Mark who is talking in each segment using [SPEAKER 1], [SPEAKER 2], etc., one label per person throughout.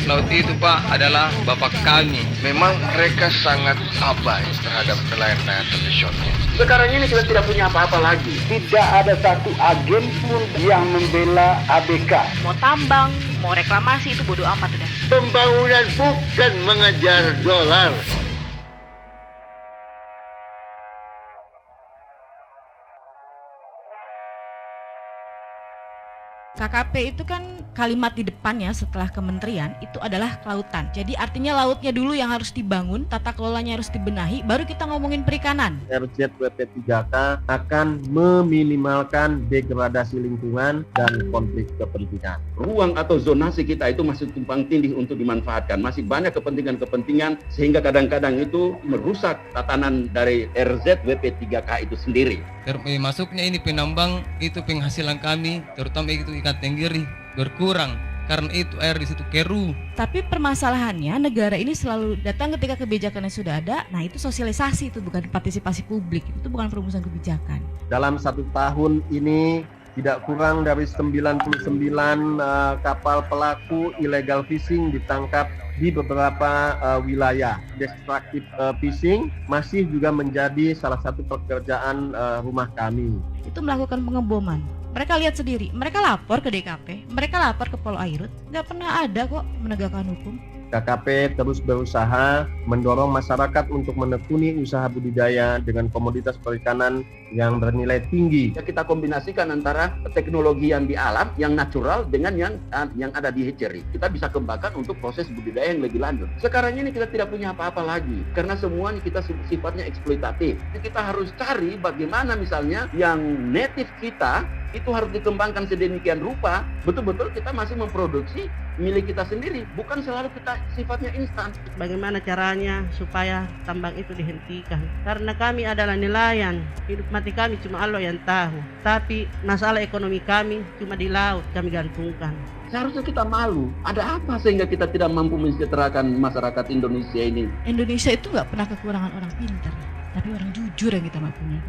[SPEAKER 1] Laut itu Pak adalah bapak kami.
[SPEAKER 2] Memang mereka sangat abai terhadap nelayan-nelayan tradisional.
[SPEAKER 3] Sekarang ini kita tidak punya apa-apa lagi.
[SPEAKER 4] Tidak ada satu agen pun yang membela ABK.
[SPEAKER 5] Mau tambang, mau reklamasi itu bodo amat udah.
[SPEAKER 3] Pembangunan bukan mengejar dolar.
[SPEAKER 6] KKP itu kan kalimat di depannya setelah kementerian itu adalah kelautan. Jadi artinya lautnya dulu yang harus dibangun, tata kelolanya harus dibenahi, baru kita ngomongin perikanan.
[SPEAKER 4] RZWP3K akan meminimalkan degradasi lingkungan dan konflik kepentingan.
[SPEAKER 3] Ruang atau zonasi kita itu masih tumpang tindih untuk dimanfaatkan. Masih banyak kepentingan-kepentingan sehingga kadang-kadang itu merusak tatanan dari RZWP3K itu sendiri.
[SPEAKER 1] Masuknya ini penambang itu penghasilan kami, terutama itu ikan tenggiri berkurang. Karena itu air di situ keruh.
[SPEAKER 6] Tapi permasalahannya negara ini selalu datang ketika kebijakannya sudah ada. Nah itu sosialisasi, itu bukan partisipasi publik, itu bukan perumusan kebijakan.
[SPEAKER 4] Dalam 1 tahun ini tidak kurang dari 99 kapal pelaku illegal fishing ditangkap di beberapa wilayah. Destructive fishing masih juga menjadi salah satu pekerjaan rumah kami.
[SPEAKER 6] Itu melakukan pengeboman. Mereka lihat sendiri, mereka lapor ke DKP, mereka lapor ke Pol Airut, nggak pernah ada kok menegakkan hukum.
[SPEAKER 4] KKP terus berusaha mendorong masyarakat untuk menekuni usaha budidaya dengan komoditas perikanan yang bernilai tinggi.
[SPEAKER 3] Ya, kita kombinasikan antara teknologi yang di alam, yang natural dengan yang ada di hatchery. Kita bisa kembangkan untuk proses budidaya yang lebih lanjut. Sekarang ini kita tidak punya apa-apa lagi karena semuanya kita sifatnya eksploitatif. Jadi kita harus cari bagaimana misalnya yang native kita itu harus dikembangkan sedemikian rupa, betul-betul kita masih memproduksi milik kita sendiri, bukan selalu kita sifatnya instan.
[SPEAKER 7] Bagaimana caranya supaya tambang itu dihentikan? Karena kami adalah nelayan, hidup mati kami cuma Allah yang tahu. Tapi masalah ekonomi kami cuma di laut kami gantungkan.
[SPEAKER 3] Seharusnya kita malu. Ada apa sehingga kita tidak mampu mensejahterakan masyarakat Indonesia ini?
[SPEAKER 6] Indonesia itu nggak pernah kekurangan orang pintar, tapi orang jujur yang kita nggak punya.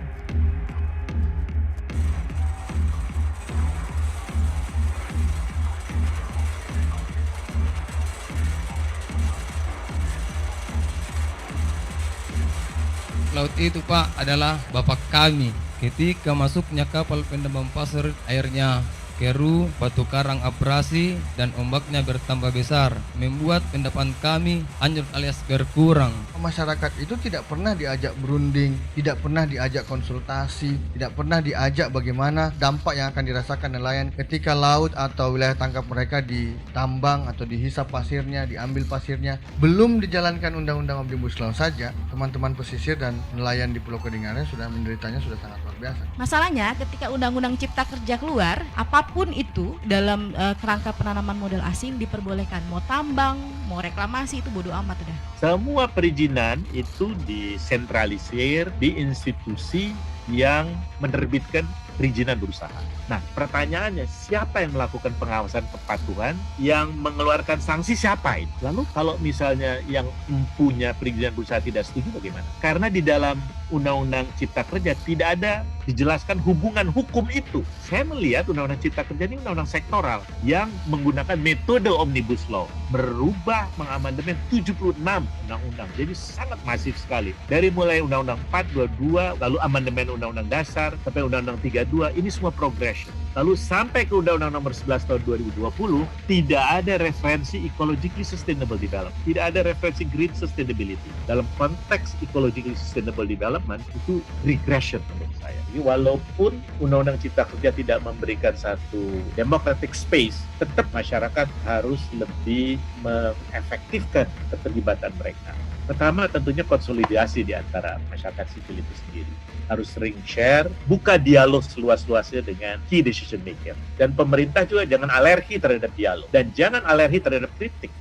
[SPEAKER 1] Laut itu Pak adalah bapak kami. Ketika masuknya kapal penambang pasir, airnya keruh, batu karang abrasi, dan ombaknya bertambah besar, membuat pendapat kami anjlok alias berkurang.
[SPEAKER 8] Masyarakat itu tidak pernah diajak berunding, tidak pernah diajak konsultasi, tidak pernah diajak bagaimana dampak yang akan dirasakan nelayan ketika laut atau wilayah tangkap mereka ditambang atau dihisap pasirnya, diambil pasirnya. Belum dijalankan Undang-Undang Omnibus Law saja, teman-teman pesisir dan nelayan di Pulau Kedingaran sudah menderitanya sudah sangat luar biasa.
[SPEAKER 6] Masalahnya ketika Undang-Undang Cipta Kerja keluar, apapun itu dalam kerangka penanaman modal asing diperbolehkan. Mau tambang, mau reklamasi, itu bodo amat udah.
[SPEAKER 9] Semua perizinan itu disentralisir di institusi yang menerbitkan perizinan berusaha. Nah, pertanyaannya siapa yang melakukan pengawasan kepatuhan, yang mengeluarkan sanksi siapa itu? Lalu kalau misalnya yang punya perizinan berusaha tidak setuju bagaimana? Karena di dalam Undang-Undang Cipta Kerja tidak ada dijelaskan hubungan hukum itu. Saya melihat Undang-Undang Cipta Kerja ini undang-undang sektoral yang menggunakan metode Omnibus Law, merubah mengamandemen 76 undang-undang. Jadi sangat masif sekali. Dari mulai Undang-Undang 422, lalu amandemen Undang-Undang Dasar sampai Undang-Undang 32, ini semua progression. Lalu sampai ke Undang-Undang Nomor 11 Tahun 2020, tidak ada referensi ecologically sustainable development, tidak ada referensi green sustainability. Dalam konteks ecologically sustainable development itu regression menurut saya. Jadi walaupun Undang-Undang Cipta Kerja tidak memberikan satu democratic space, tetap masyarakat harus lebih mengefektifkan keterlibatan mereka. Pertama tentunya konsolidasi di antara masyarakat sipil itu sendiri. Harus sering share, buka dialog seluas-luasnya dengan key decision maker. Dan pemerintah juga jangan alergi terhadap dialog. Dan jangan alergi terhadap kritik.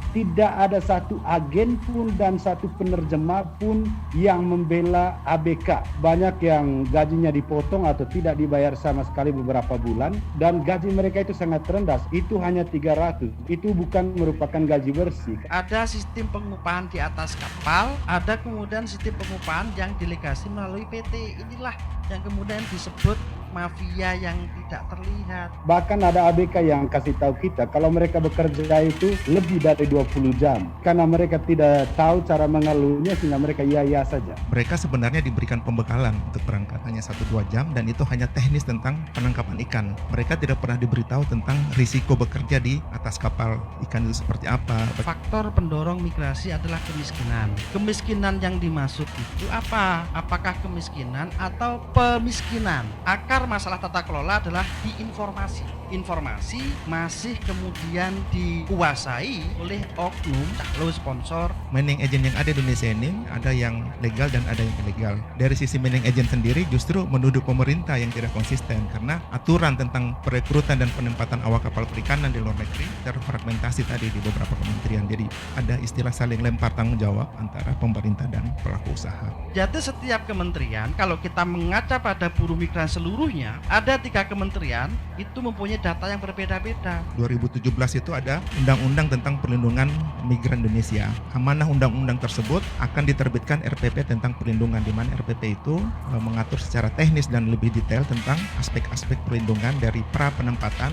[SPEAKER 4] Tidak ada satu agen pun dan satu penerjemah pun yang membela ABK. Banyak yang gajinya dipotong atau tidak dibayar sama sekali beberapa bulan, dan gaji mereka itu sangat rendah. Itu hanya 300. Itu bukan merupakan gaji bersih.
[SPEAKER 8] Ada sistem pengupahan di atas kapal, ada kemudian sistem pengupahan yang delegasi melalui PT. Inilah yang kemudian disebut mafia yang tidak
[SPEAKER 4] terlihat. Bahkan ada ABK yang kasih tahu kita kalau mereka bekerja itu lebih dari 20 jam. Karena mereka tidak tahu cara mengeluhnya sehingga mereka iya-iya saja.
[SPEAKER 10] Mereka sebenarnya diberikan pembekalan untuk berangkat hanya 1-2 jam dan itu hanya teknis tentang penangkapan ikan. Mereka tidak pernah diberitahu tentang risiko bekerja di atas kapal ikan itu seperti apa.
[SPEAKER 11] Faktor pendorong migrasi adalah kemiskinan. Kemiskinan yang dimaksud itu apa? Apakah kemiskinan atau pemiskinan? Akar masalah tata kelola adalah di informasi. Informasi masih kemudian dikuasai oleh oknum calon sponsor.
[SPEAKER 10] Mining agent yang ada di Indonesia ini ada yang legal dan ada yang ilegal. Dari sisi mining agent sendiri justru menuduh pemerintah yang tidak konsisten karena aturan tentang perekrutan dan penempatan awak kapal perikanan di luar negeri terfragmentasi tadi di beberapa kementerian. Jadi ada istilah saling lempar tanggung jawab antara pemerintah dan pelaku usaha.
[SPEAKER 11] Jadi setiap kementerian, kalau kita mengaca pada buruh migran seluruhnya, ada 3 kementerian itu mempunyai data yang berbeda-beda.
[SPEAKER 10] 2017 itu ada Undang-Undang tentang Perlindungan Migran Indonesia. Amanah undang-undang tersebut akan diterbitkan RPP tentang perlindungan, di mana RPP itu mengatur secara teknis dan lebih detail tentang aspek-aspek perlindungan dari pra penempatan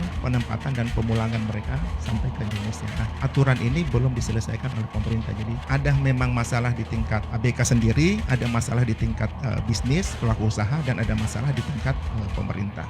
[SPEAKER 10] dan pemulangan mereka sampai ke Indonesia. Nah, aturan ini belum diselesaikan oleh pemerintah. Jadi ada memang masalah di tingkat ABK sendiri, ada masalah di tingkat bisnis, pelaku usaha, dan ada masalah di tingkat pemerintah.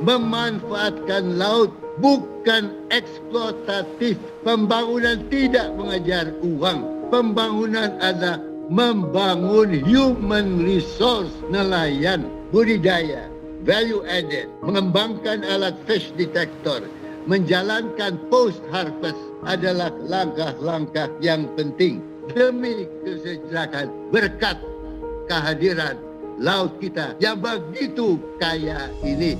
[SPEAKER 12] Memanfaatkan laut bukan eksploitatif. Pembangunan tidak mengejar uang. Pembangunan adalah membangun human resource, nelayan, budidaya, value added, mengembangkan alat fish detector, menjalankan post harvest adalah langkah-langkah yang penting demi kesejahteraan berkat kehadiran laut kita yang begitu kaya ini.